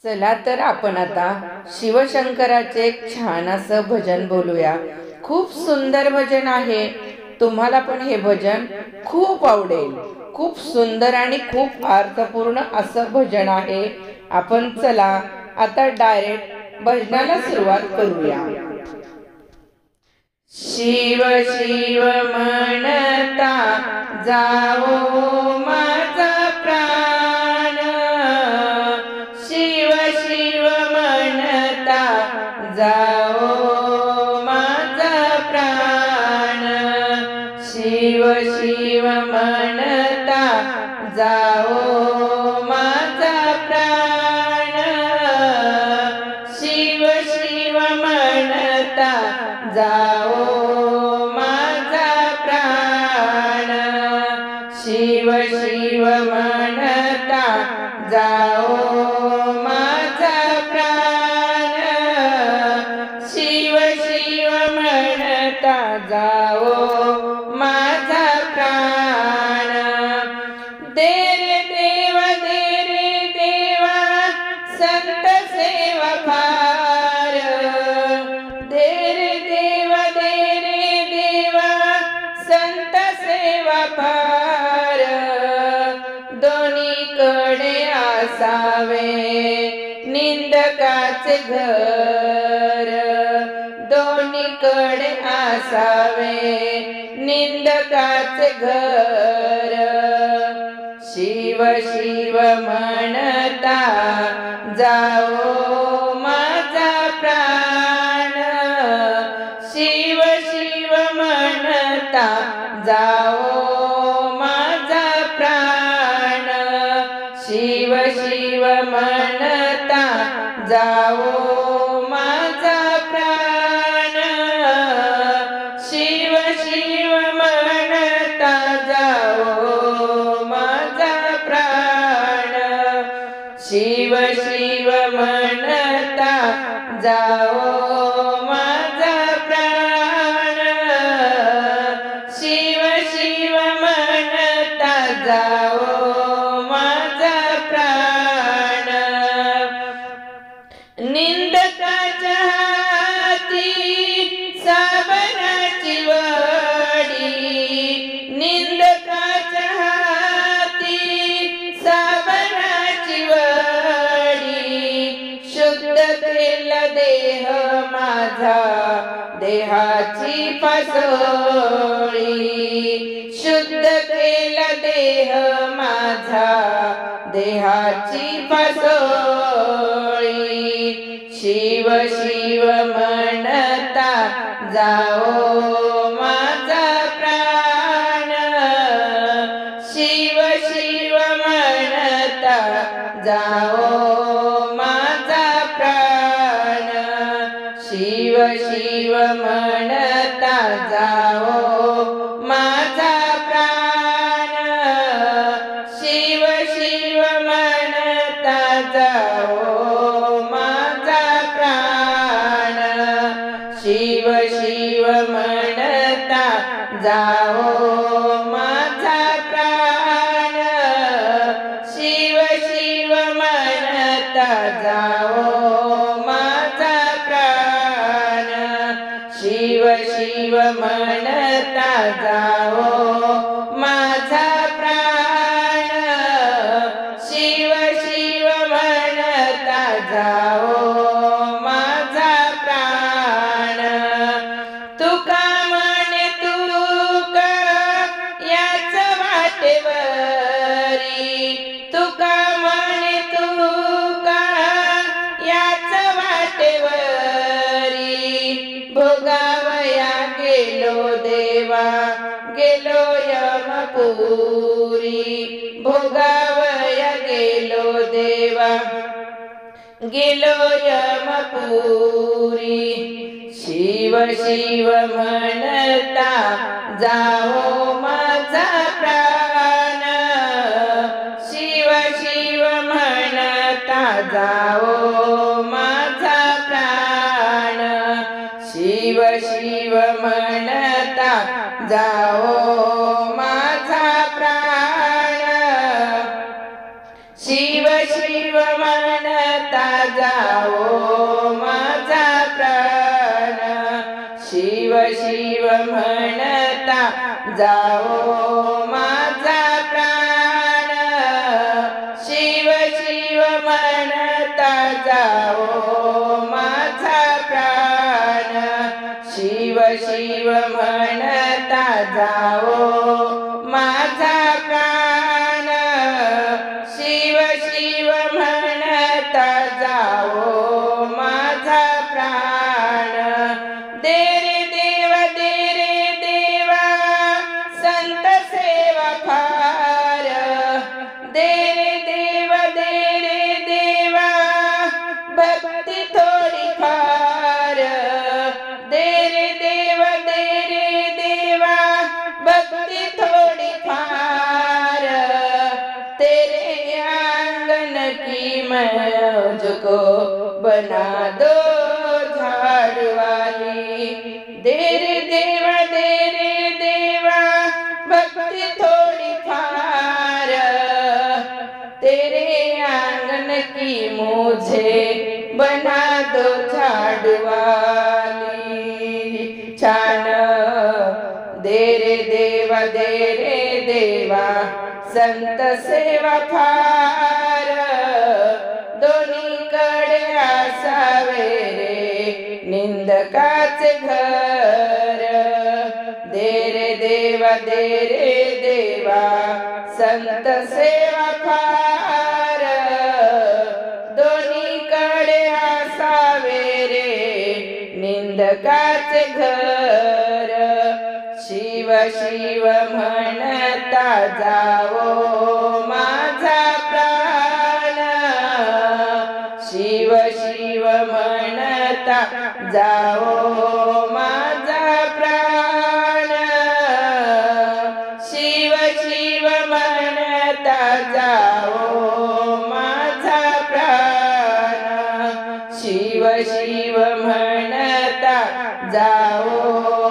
चला तर आपण आता शिवशंकराचे एक छान असं भजन बोलूया। खूप सुंदर भजन आहे, तुम्हाला पण हे भजन खूप आवडेल। खूप सुंदर आणि खूप अर्थपूर्ण असं भजन आहे। आपण चला आता डायरेक्ट भजनाला सुरुवात करूया। शिव शिव म्हणता जाओ माझा प्राण, शिव शिव म्हणता जाओ माझा प्राण, शिव शिव म्हणता जाओ माझा प्राण, शिव शिव म्हणता जाओ माझा प्राण, शिव शिव म्हणता जाओ माझा प्राण, शिव शिव म्हणता जाओ माझा प्राण। दे रे देवा संत सेवा फार, दे रे देवा संत सेवा फार, दोन्हीकडे असावे निंदकाचे घर, दोन्हीकडे असावे निंदकाचे घर, शिव शिव म्हणता जाओ माझा प्राण, शिव शिव म्हणता जाओ माझा प्राण, शिव शिव म्हणता जाओ माझा प्राण, शिव शिव म्हणता जाओ माझा प्राण, शिव शिव म्हणता जाओ माझा प्राण, शिव शिव म्हणता जाओ माझा प्राण। निंदकाच्या हाती साबणाची वडी, निंदकाच्या हाती साबणाची वडी, शुद्ध केला देह माझा देहाची पासोळी, शुद्ध केला देह माझा देहाची पासोळी, शिव शिव म्हणता जाओ माझा प्राण, शिव शिव म्हणता जाओ माझा प्राण, शिव शिव म्हणता जाओ माझा प्राण, शिव शिव म्हणता जाओ माझा प्राण, शिव शिव म्हणता जाओ माझा प्राण, शिव शिव म्हणता जाओ माझा प्राण, शिव शिव म्हणता जाओ माझा प्राण, शिव शिव म्हणता जाओ माझा प्राण। तुका म्हणे तुका याच वाटेवरी, तुका म्हणे तुका याच वाटेवरी, भोगावया गेलो देवा गेलो यमपुरी, भोगावया गेलो देवा गेलो यमपुरी, शिव शिव म्हणता जाओ माझा प्राण, शिव शिव म्हणता जाओ माझा प्राण, शिव शिव म्हणता जाओ माझा प्राण, शिव शिव म्हणता म्हणता जाओ माझा प्राण, शिव शिव म्हणता जाओ माझा प्राण, शिव शिव म्हणता जाओ माझा प्राण, शिव शिव म्हणता जाओ माझा प्राण, शिव शिव म्हणता जाओ माझा प्राण। दे रे देवा संत सेवा फार, दे रे देवा भक्ती थोडी फार, दे रे देवा भक्ती थोडी फार, तेरे आंगन की मुझको बना दो झाड़ वाली, दे रे देवा भक्ति थोड़ी फार, तेरे आंगन की मुझे बना दो झाड़ वाली। छान दे रे देवा संत सेवा फार, दोन्हीकडे असावे रे निंदकाचे घर, दे रे देवा संत सेवा फार, दोन्हीकडे असावे रे निंदकाचे घर, शिव शिव म्हणता जाओ माझा प्राण, शिव शिव म्हणता जाओ माझा प्राण, शिव शिव म्हणता जाओ माझा प्राण, शिव शिव म्हणता जाओ